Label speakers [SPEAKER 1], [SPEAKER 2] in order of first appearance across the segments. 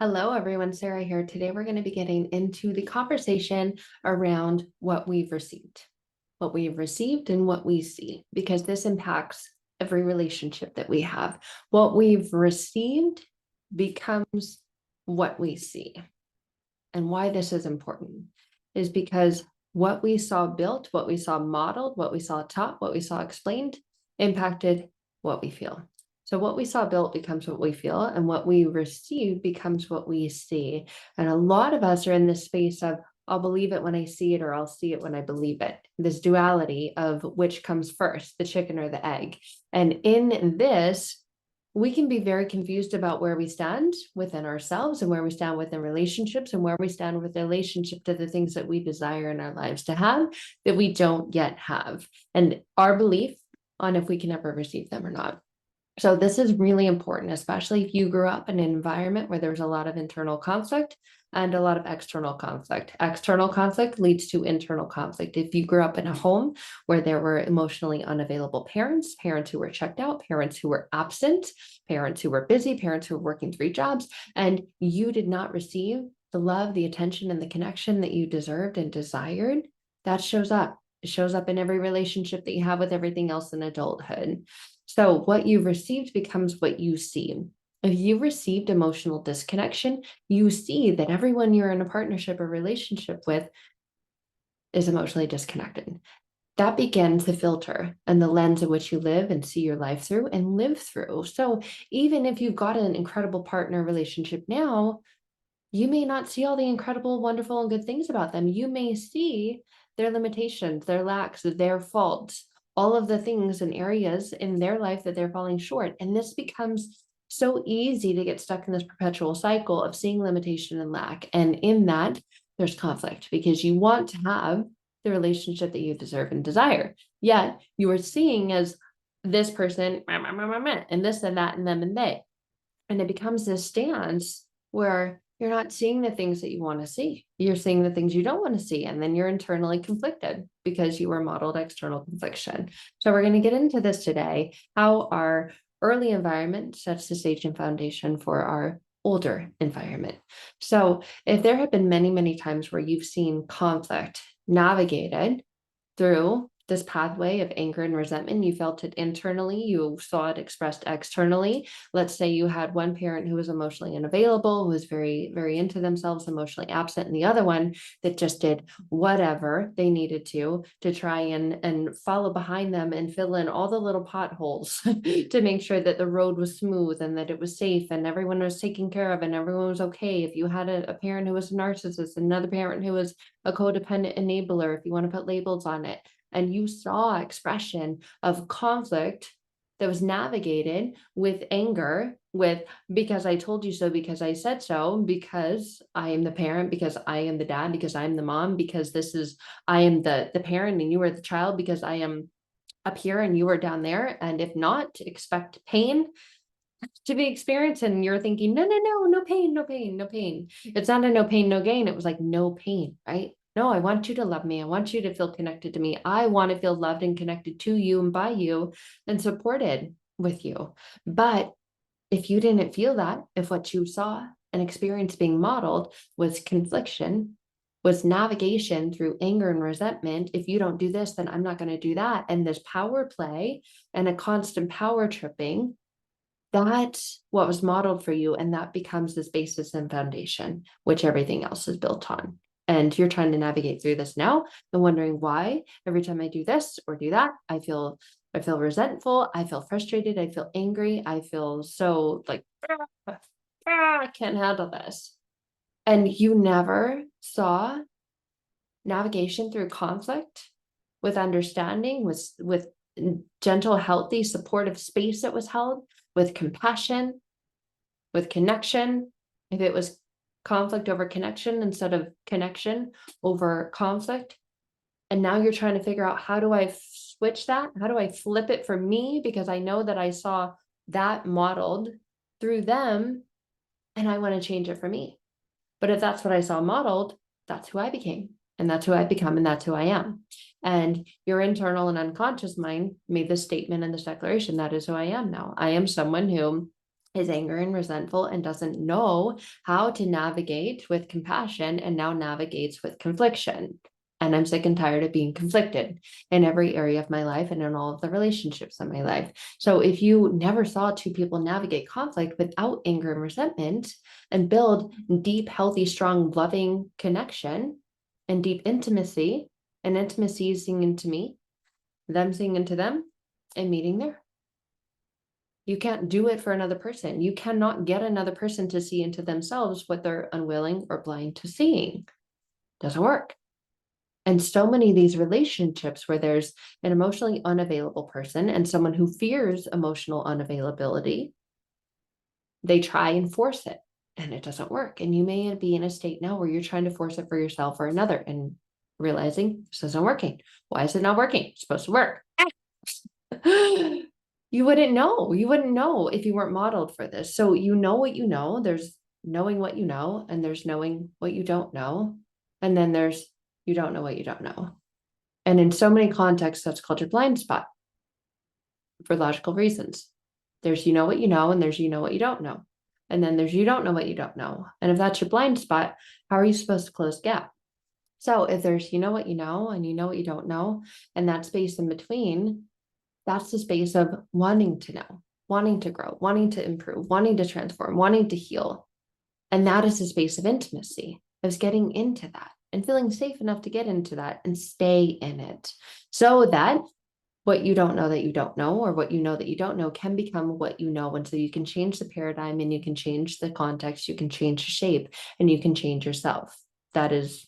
[SPEAKER 1] Hello, everyone. Sarah here. Today, we're going to be getting into the conversation around what we've received and what we see, because this impacts every relationship that we have. What we've received becomes what we see. And why this is important is because what we saw built, what we saw modeled, what we saw taught, what we saw explained impacted what we feel. So what we saw built becomes what we feel, and what we receive becomes what we see. And a lot of us are in this space of, I'll believe it when I see it, or I'll see it when I believe it. This duality of which comes first, the chicken or the egg. And in this, we can be very confused about where we stand within ourselves, and where we stand within relationships, and where we stand with relationship to the things that we desire in our lives to have that we don't yet have, and our belief on if we can ever receive them or not. So this is really important, especially if you grew up in an environment where there's a lot of internal conflict and a lot of external conflict. External conflict leads to internal conflict. If you grew up in a home where there were emotionally unavailable parents, parents who were checked out, parents who were absent, parents who were busy, parents who were working 3 jobs, and you did not receive the love, the attention, and the connection that you deserved and desired, that shows up. It shows up in every relationship that you have with everything else in adulthood. So what you've received becomes what you see. If you received emotional disconnection, you see that everyone you're in a partnership or relationship with is emotionally disconnected. That begins the filter and the lens in which you live and see your life through and live through. So even if you've got an incredible partner relationship now, you may not see all the incredible, wonderful, and good things about them. You may see their limitations, their lacks, their faults, all of the things and areas in their life that they're falling short. And this becomes so easy to get stuck in this perpetual cycle of seeing limitation and lack. And in that, there's conflict, because you want to have the relationship that you deserve and desire. Yet you are seeing as this person, and this and that, and them and they. And it becomes this stance where you're not seeing the things that you want to see. You're seeing the things you don't want to see. And then you're internally conflicted because you were modeled external confliction. So we're going to get into this today, how our early environment sets the stage and foundation for our older environment. So if there have been many, many times where you've seen conflict navigated through this pathway of anger and resentment, you felt it internally, you saw it expressed externally. Let's say you had one parent who was emotionally unavailable, who was very, very into themselves, emotionally absent, and the other one that just did whatever they needed to try and follow behind them and fill in all the little potholes to make sure that the road was smooth and that it was safe and everyone was taken care of and everyone was okay. If you had a parent who was a narcissist, another parent who was a codependent enabler, if you want to put labels on it, and you saw expression of conflict that was navigated with anger, with because I told you so, because I said so, because I am the parent, because I am the dad, because I'm the mom, because I am the parent and you are the child, because I am up here and you are down there. And if not, expect pain to be experienced. And you're thinking, no pain, no pain, no pain. It's not a no pain, no gain. It was like no pain, right? No, I want you to love me. I want you to feel connected to me. I want to feel loved and connected to you and by you and supported with you. But if you didn't feel that, if what you saw and experienced being modeled was confliction, was navigation through anger and resentment, if you don't do this, then I'm not going to do that. And this power play and a constant power tripping, that's what was modeled for you. And that becomes this basis and foundation, which everything else is built on. And you're trying to navigate through this now and wondering why every time I do this or do that, I feel resentful, I feel frustrated, I feel angry, I feel so like, I can't handle this. And you never saw navigation through conflict with understanding, with gentle, healthy, supportive space that was held, with compassion, with connection. If it was conflict over connection instead of connection over conflict. And now you're trying to figure out, how do I switch that? How do I flip it for me? Because I know that I saw that modeled through them and I want to change it for me. But if that's what I saw modeled, that's who I became, and that's who I've become, and that's who I am. And your internal and unconscious mind made this statement and this declaration: that is who I am now. I am someone who is angry and resentful and doesn't know how to navigate with compassion and now navigates with confliction. And I'm sick and tired of being conflicted in every area of my life and in all of the relationships in my life. So if you never saw two people navigate conflict without anger and resentment and build deep, healthy, strong, loving connection and deep intimacy, and intimacy is singing to me, them singing to them, and meeting there. You can't do it for another person. You cannot get another person to see into themselves what they're unwilling or blind to seeing. Doesn't work. And so many of these relationships where there's an emotionally unavailable person and someone who fears emotional unavailability, they try and force it and it doesn't work. And you may be in a state now where you're trying to force it for yourself or another and realizing this isn't working. Why is it not working? It's supposed to work. You wouldn't know. You wouldn't know if you weren't modeled for this. So you know what you know. There's knowing what you know, and there's knowing what you don't know. And then there's you don't know what you don't know. And in so many contexts, that's called your blind spot for logical reasons. There's you know what you know, and there's you know what you don't know. And then there's you don't know what you don't know. And if that's your blind spot, how are you supposed to close the gap? So if there's you know what you know, and you know what you don't know, and that space in between, that's the space of wanting to know, wanting to grow, wanting to improve, wanting to transform, wanting to heal. And that is the space of intimacy, of getting into that and feeling safe enough to get into that and stay in it so that what you don't know that you don't know, or what you know that you don't know, can become what you know. And so you can change the paradigm and you can change the context, you can change the shape, and you can change yourself. That is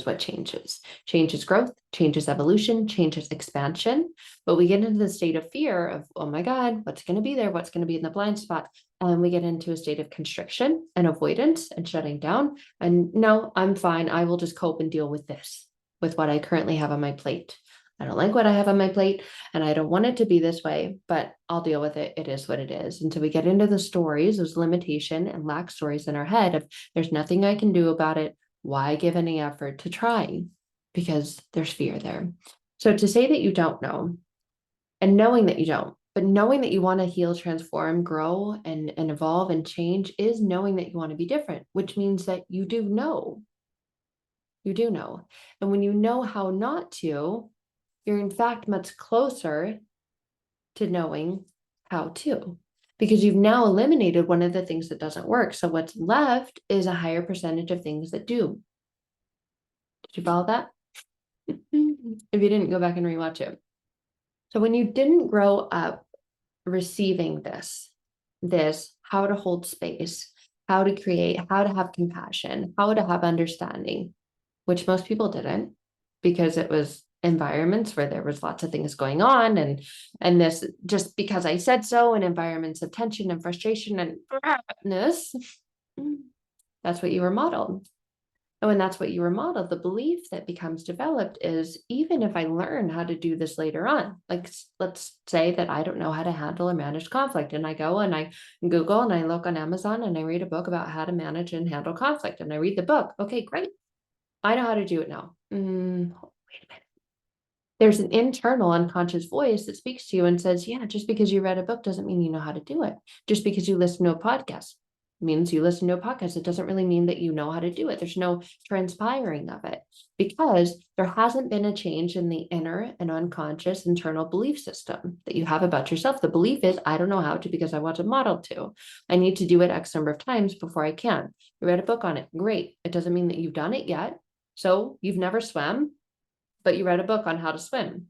[SPEAKER 1] what changes. Change is growth, change is evolution, change is expansion. But we get into the state of fear of, oh my God, what's going to be there? What's going to be in the blind spot? And we get into a state of constriction and avoidance and shutting down. And no, I'm fine. I will just cope and deal with this, with what I currently have on my plate. I don't like what I have on my plate and I don't want it to be this way, but I'll deal with it. It is what it is. And so we get into the stories, those limitation and lack stories in our head of there's nothing I can do about it. Why give any effort to try? Because there's fear there. So to say that you don't know and knowing that you don't, but knowing that you want to heal, transform, grow, and evolve and change is knowing that you want to be different, which means that you do know. You do know. And when you know how not to, you're in fact much closer to knowing how to, because you've now eliminated one of the things that doesn't work. So what's left is a higher percentage of things that do. Did you follow that? If you didn't, go back and rewatch it. So when you didn't grow up receiving this how to hold space, how to create, how to have compassion, how to have understanding, which most people didn't, because it was environments where there was lots of things going on, and this just because I said so, and environments of tension and frustration and this, that's what you were modeled. And when that's what you were modeled, the belief that becomes developed is, even if I learn how to do this later on, like let's say that I don't know how to handle or manage conflict, and I go and I Google and I look on Amazon and I read a book about how to manage and handle conflict, and I read the book. Okay, great. I know how to do it now. Wait a minute. There's an internal unconscious voice that speaks to you and says, yeah, just because you read a book doesn't mean you know how to do it. Just because you listen to a podcast means you listen to a podcast. It doesn't really mean that you know how to do it. There's no transpiring of it, because there hasn't been a change in the inner and unconscious internal belief system that you have about yourself. The belief is, I don't know how to because I wasn't modeled to. I need to do it X number of times before I can. You read a book on it. Great. It doesn't mean that you've done it yet. So you've never swam, but you read a book on how to swim.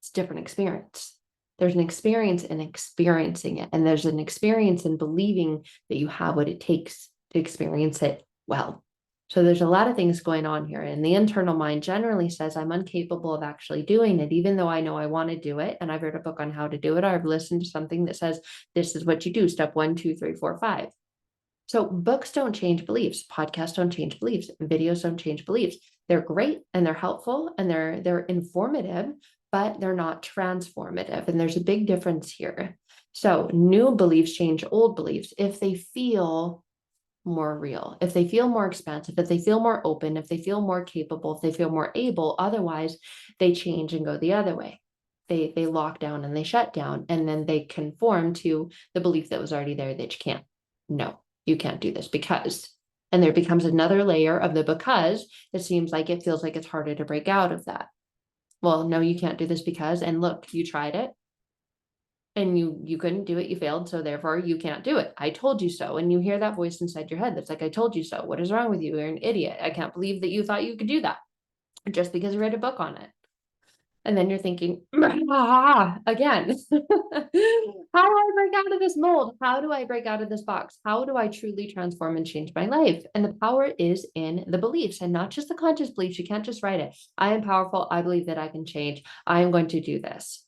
[SPEAKER 1] It's a different experience. There's an experience in experiencing it. And there's an experience in believing that you have what it takes to experience it well. So there's a lot of things going on here. And the internal mind generally says, I'm incapable of actually doing it, even though I know I want to do it. And I've read a book on how to do it. Or I've listened to something that says, this is what you do. Step 1, 2, 3, 4, 5. So books don't change beliefs. Podcasts don't change beliefs. Videos don't change beliefs. They're great and they're helpful and they're informative, but they're not transformative. And there's a big difference here. So new beliefs change old beliefs if they feel more real, if they feel more expansive, if they feel more open, if they feel more capable, if they feel more able. Otherwise, they change and go the other way. They lock down and they shut down, and then they conform to the belief that was already there that you can't. No, you can't do this because, and there becomes another layer of the because that seems like it feels like it's harder to break out of that. Well, no, you can't do this because, and look, you tried it and you couldn't do it, you failed, so therefore you can't do it. I told you so. And you hear that voice inside your head that's like, I told you so. What is wrong with you? You're an idiot. I can't believe that you thought you could do that just because I read a book on it. And then you're thinking, again, how do I break out of this mold? How do I break out of this box? How do I truly transform and change my life? And the power is in the beliefs, and not just the conscious beliefs. You can't just write it. I am powerful. I believe that I can change. I am going to do this.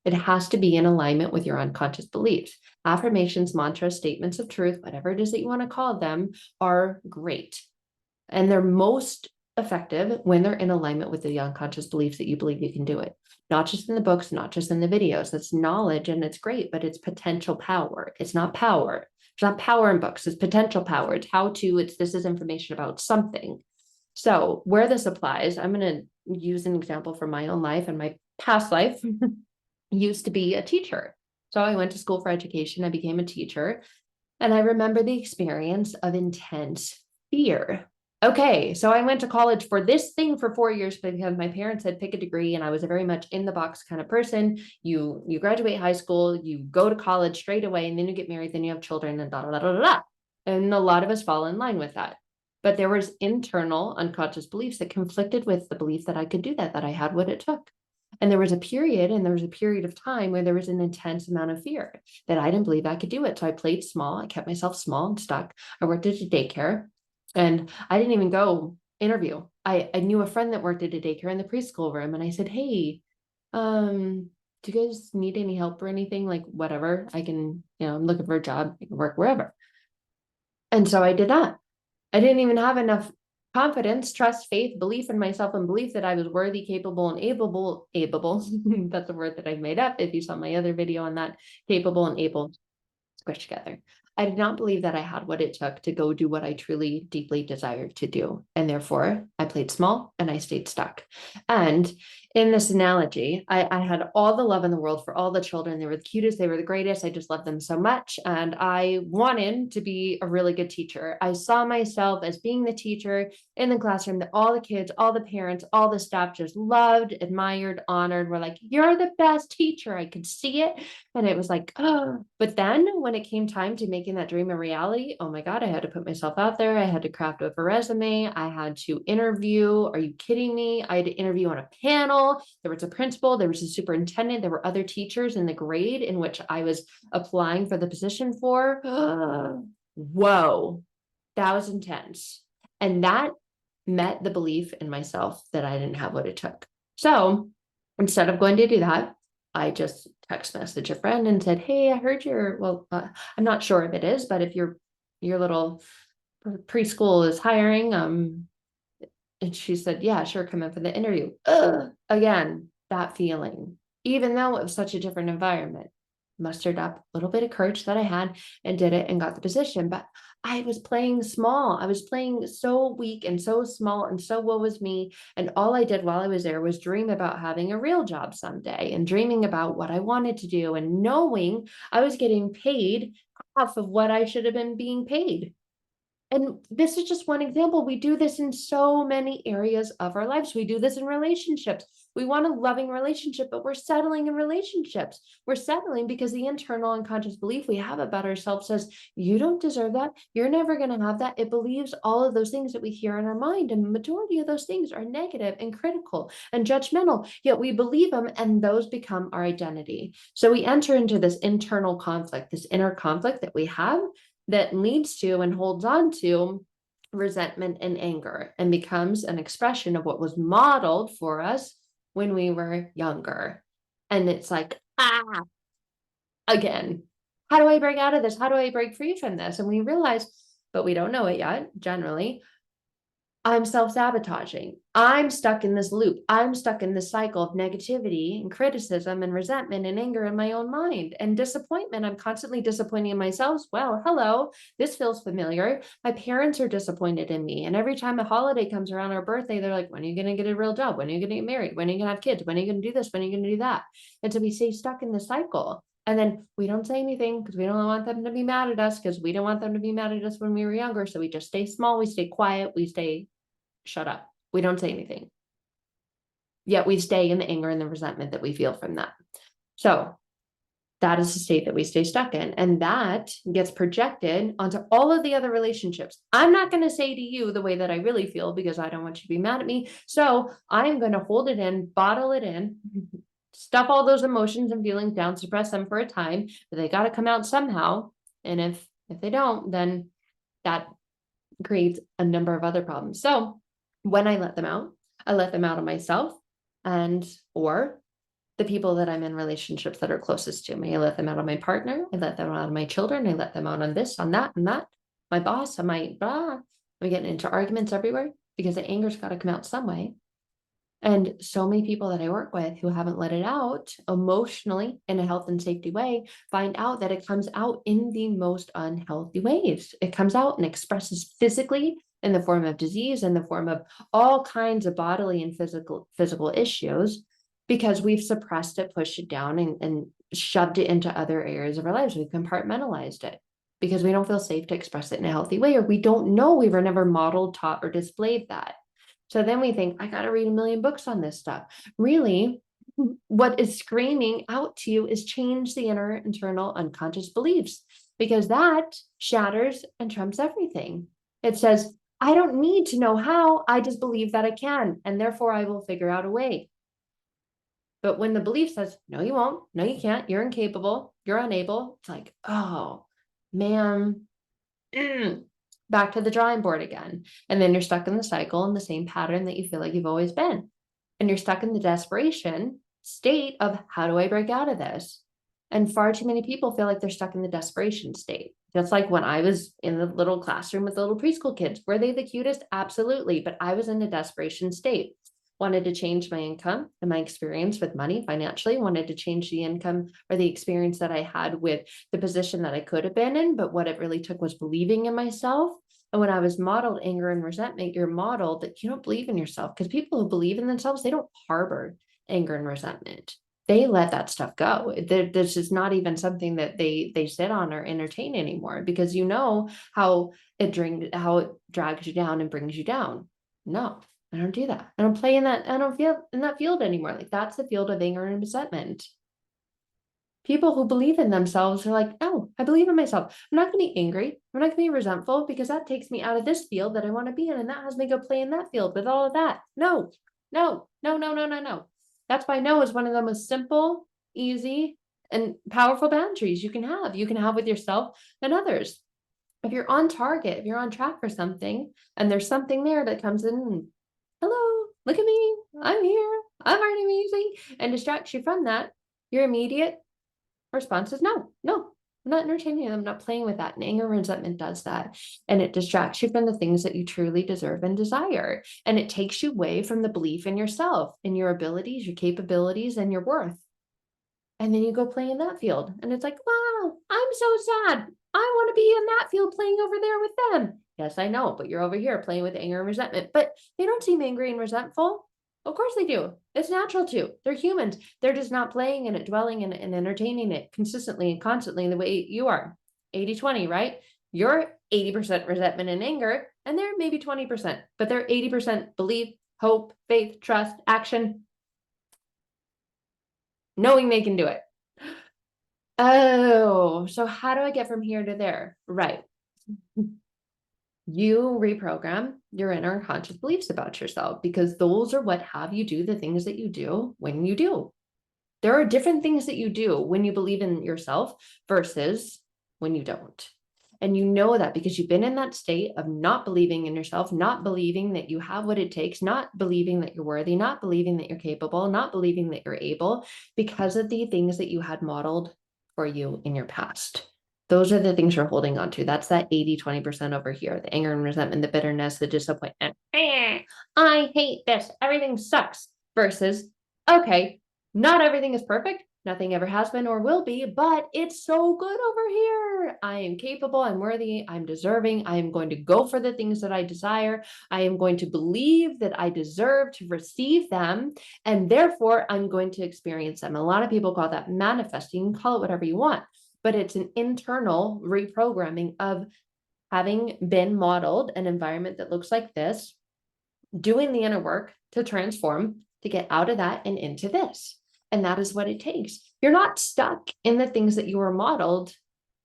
[SPEAKER 1] It has to be in alignment with your unconscious beliefs. Affirmations, mantras, statements of truth, whatever it is that you want to call them, are great. And they're most effective when they're in alignment with the unconscious beliefs that you believe you can do it. Not just in the books, not just in the videos. That's knowledge and it's great, but it's potential power. It's not power. It's not power in books. It's potential power. It's how to, this is information about something. So where this applies, I'm going to use an example from my own life and my past life. Used to be a teacher. So I went to school for education. I became a teacher. And I remember the experience of intense fear. Okay, so I went to college for this thing for 4 years because my parents said pick a degree, and I was a very much in the box kind of person. You graduate high school, you go to college straight away, and then you get married, then you have children, and da da da da da. And a lot of us fall in line with that. But there was internal unconscious beliefs that conflicted with the belief that I could do that, that I had what it took. And there was a period of time where there was an intense amount of fear that I didn't believe I could do it. So I played small. I kept myself small and stuck. I worked at a daycare, and I didn't even go interview. I knew a friend that worked at a daycare in the preschool room. And I said, hey, do you guys need any help or anything? Like whatever, I can, I'm looking for a job. I can work wherever. And so I did that. I didn't even have enough confidence, trust, faith, belief in myself, and belief that I was worthy, capable, and able. That's a word that I've made up. If you saw my other video on that, capable and able squished together. I did not believe that I had what it took to go do what I truly, deeply desired to do. And therefore, I played small and I stayed stuck. And in this analogy, I had all the love in the world for all the children. They were the cutest. They were the greatest. I just loved them so much. And I wanted to be a really good teacher. I saw myself as being the teacher in the classroom that all the kids, all the parents, all the staff just loved, admired, honored. Were like, you're the best teacher. I could see it. And it was like, oh, but then when it came time to making that dream a reality, oh my God, I had to put myself out there. I had to craft up a resume. I had to interview. Are you kidding me? I had to interview on a panel. There was a principal, there was a superintendent, there were other teachers in the grade in which I was applying for the position for. Whoa, that was intense. And that met the belief in myself that I didn't have what it took. So instead of going to do that, I just text messaged a friend and said, hey, I heard I'm not sure if it is, but if your little preschool is hiring, and she said, yeah, sure, come in for the interview. Again, that feeling, even though it was such a different environment, mustered up a little bit of courage that I had and did it and got the position. But I was playing small. I was playing so weak and so small and so woe was me. And all I did while I was there was dream about having a real job someday and dreaming about what I wanted to do and knowing I was getting paid half of what I should have been being paid. And this is just one example. We do this in so many areas of our lives. We do this in relationships. We want a loving relationship, but we're settling in relationships. We're settling because the internal unconscious belief we have about ourselves says, you don't deserve that. You're never going to have that. It believes all of those things that we hear in our mind. And the majority of those things are negative and critical and judgmental, yet we believe them and those become our identity. So we enter into this internal conflict, this inner conflict that we have that leads to and holds on to resentment and anger and becomes an expression of what was modeled for us when we were younger. And it's like, again, how do I break out of this? How do I break free from this? And we realize, but we don't know it yet, generally, I'm self-sabotaging. I'm stuck in this loop. I'm stuck in this cycle of negativity and criticism and resentment and anger in my own mind and disappointment. I'm constantly disappointing myself. Well, hello, this feels familiar. My parents are disappointed in me. And every time a holiday comes around, our birthday, they're like, when are you going to get a real job? When are you going to get married? When are you going to have kids? When are you going to do this? When are you going to do that? And so we stay stuck in this cycle. And then we don't say anything because we don't want them to be mad at us, because we don't want them to be mad at us when we were younger. So we just stay small, we stay quiet, we stay shut up. We don't say anything. Yet we stay in the anger and the resentment that we feel from that. So that is the state that we stay stuck in. And that gets projected onto all of the other relationships. I'm not going to say to you the way that I really feel because I don't want you to be mad at me. So I'm going to hold it in, bottle it in, stuff all those emotions and feelings down, suppress them for a time, but they got to come out somehow. And if they don't, then that creates a number of other problems. So when I let them out on myself and or the people that I'm in relationships that are closest to me. I let them out on my partner. I let them out on my children. I let them out on this, on that, and that. My boss, on my blah. I'm getting into arguments everywhere because the anger's got to come out some way. And so many people that I work with who haven't let it out emotionally in a health and safety way find out that it comes out in the most unhealthy ways. It comes out and expresses physically in the form of disease, in the form of all kinds of bodily and physical issues, because we've suppressed it, pushed it down, and shoved it into other areas of our lives. We've compartmentalized it because we don't feel safe to express it in a healthy way, or we don't know, we were never modeled, taught, or displayed that. So then we think, I got to read a million books on this stuff. Really, what is screaming out to you is change the internal unconscious beliefs, because that shatters and trumps everything. It says, I don't need to know how, I just believe that I can, and therefore I will figure out a way. But when the belief says, no, you won't, no, you can't, you're incapable, you're unable, it's like, oh, man, back to the drawing board again. And then you're stuck in the cycle and the same pattern that you feel like you've always been. And you're stuck in the desperation state of, how do I break out of this? And far too many people feel like they're stuck in the desperation state. Just like when I was in the little classroom with the little preschool kids. Were they the cutest? Absolutely. But I was in a desperation state. Wanted to change my income and my experience with money financially, wanted to change the income or the experience that I had with the position that I could have been in. But what it really took was believing in myself. And when I was modeled anger and resentment, you're modeled that you don't believe in yourself, because people who believe in themselves, they don't harbor anger and resentment. They let that stuff go. This is not even something that they sit on or entertain anymore, because you know how it drags you down and brings you down. No, I don't do that. I don't play in that. I don't feel in that field anymore. Like, that's the field of anger and resentment. People who believe in themselves are like, oh, I believe in myself. I'm not going to be angry. I'm not going to be resentful, because that takes me out of this field that I want to be in. And that has me go play in that field with all of that. No, no, no, no, no, no, no. That's why no is one of the most simple, easy, and powerful boundaries you can have. You can have with yourself and others. If you're on target, if you're on track for something, and there's something there that comes in, hello, look at me, I'm here, I'm already amazing, and distracts you from that, your immediate response is no, I'm not entertaining them, I'm not playing with that. And anger and resentment does that. And it distracts you from the things that you truly deserve and desire. And it takes you away from the belief in yourself, in your abilities, your capabilities, and your worth. And then you go play in that field. And it's like, wow, I'm so sad. I want to be in that field playing over there with them. Yes, I know, but you're over here playing with anger and resentment. But they don't seem angry and resentful. Of course they do. It's natural to. They're humans. They're just not playing in it, dwelling in it, and entertaining it consistently and constantly the way you are. 80-20, right? You're 80% resentment and anger, and they're maybe 20%, but they're 80% belief, hope, faith, trust, action, knowing they can do it. Oh, so how do I get from here to there? Right. You reprogram your inner conscious beliefs about yourself, because those are what have you do the things that you do when you do. There are different things that you do when you believe in yourself versus when you don't. And you know that because you've been in that state of not believing in yourself, not believing that you have what it takes, not believing that you're worthy, not believing that you're capable, not believing that you're able, because of the things that you had modeled for you in your past. Those are the things you're holding on to. That's that 80-20% over here, the anger and resentment, the bitterness, the disappointment. I hate this, everything sucks, versus, okay, not everything is perfect. Nothing ever has been or will be, but it's so good over here. I am capable, I'm worthy, I'm deserving. I am going to go for the things that I desire. I am going to believe that I deserve to receive them, and therefore I'm going to experience them. A lot of people call that manifesting. You can call it whatever you want, but it's an internal reprogramming of having been modeled an environment that looks like this, doing the inner work to transform, to get out of that and into this. And that is what it takes. You're not stuck in the things that you were modeled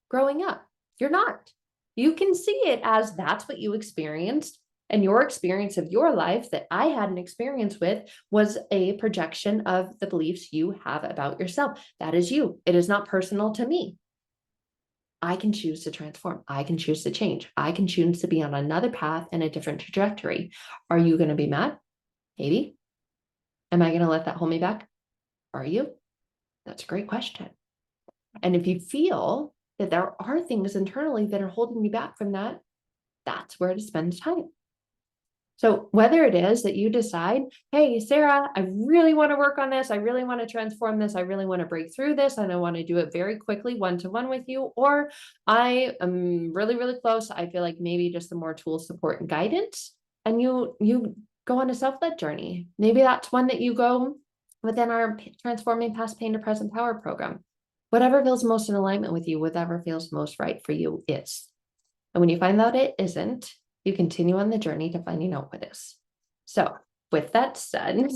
[SPEAKER 1] growing up. You're not. You can see it as that's what you experienced. And your experience of your life that I had an experience with was a projection of the beliefs you have about yourself. That is you. It is not personal to me. I can choose to transform. I can choose to change. I can choose to be on another path and a different trajectory. Are you going to be mad? Maybe. Am I going to let that hold me back? Are you? That's a great question. And if you feel that there are things internally that are holding you back from that, that's where to spend time. So whether it is that you decide, hey, Sarah, I really want to work on this. I really want to transform this. I really want to break through this. And I want to do it very quickly, one-to-one with you. Or I am really, really close. I feel like maybe just some more tools, support, and guidance. And you go on a self-led journey. Maybe that's one that you go within our Transforming Past Pain to Present Power program. Whatever feels most in alignment with you, whatever feels most right for you is. And when you find out it isn't, you continue on the journey to finding out what is. So with that said,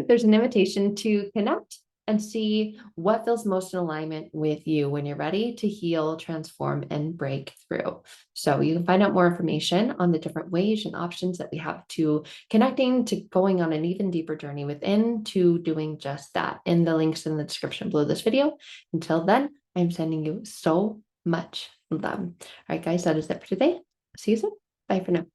[SPEAKER 1] there's an invitation to connect and see what feels most in alignment with you when you're ready to heal, transform, and break through. So you can find out more information on the different ways and options that we have to connecting, to going on an even deeper journey within, to doing just that in the links in the description below this video. Until then, I'm sending you so much love. All right, guys, that is it for today. See you soon. Bye for now.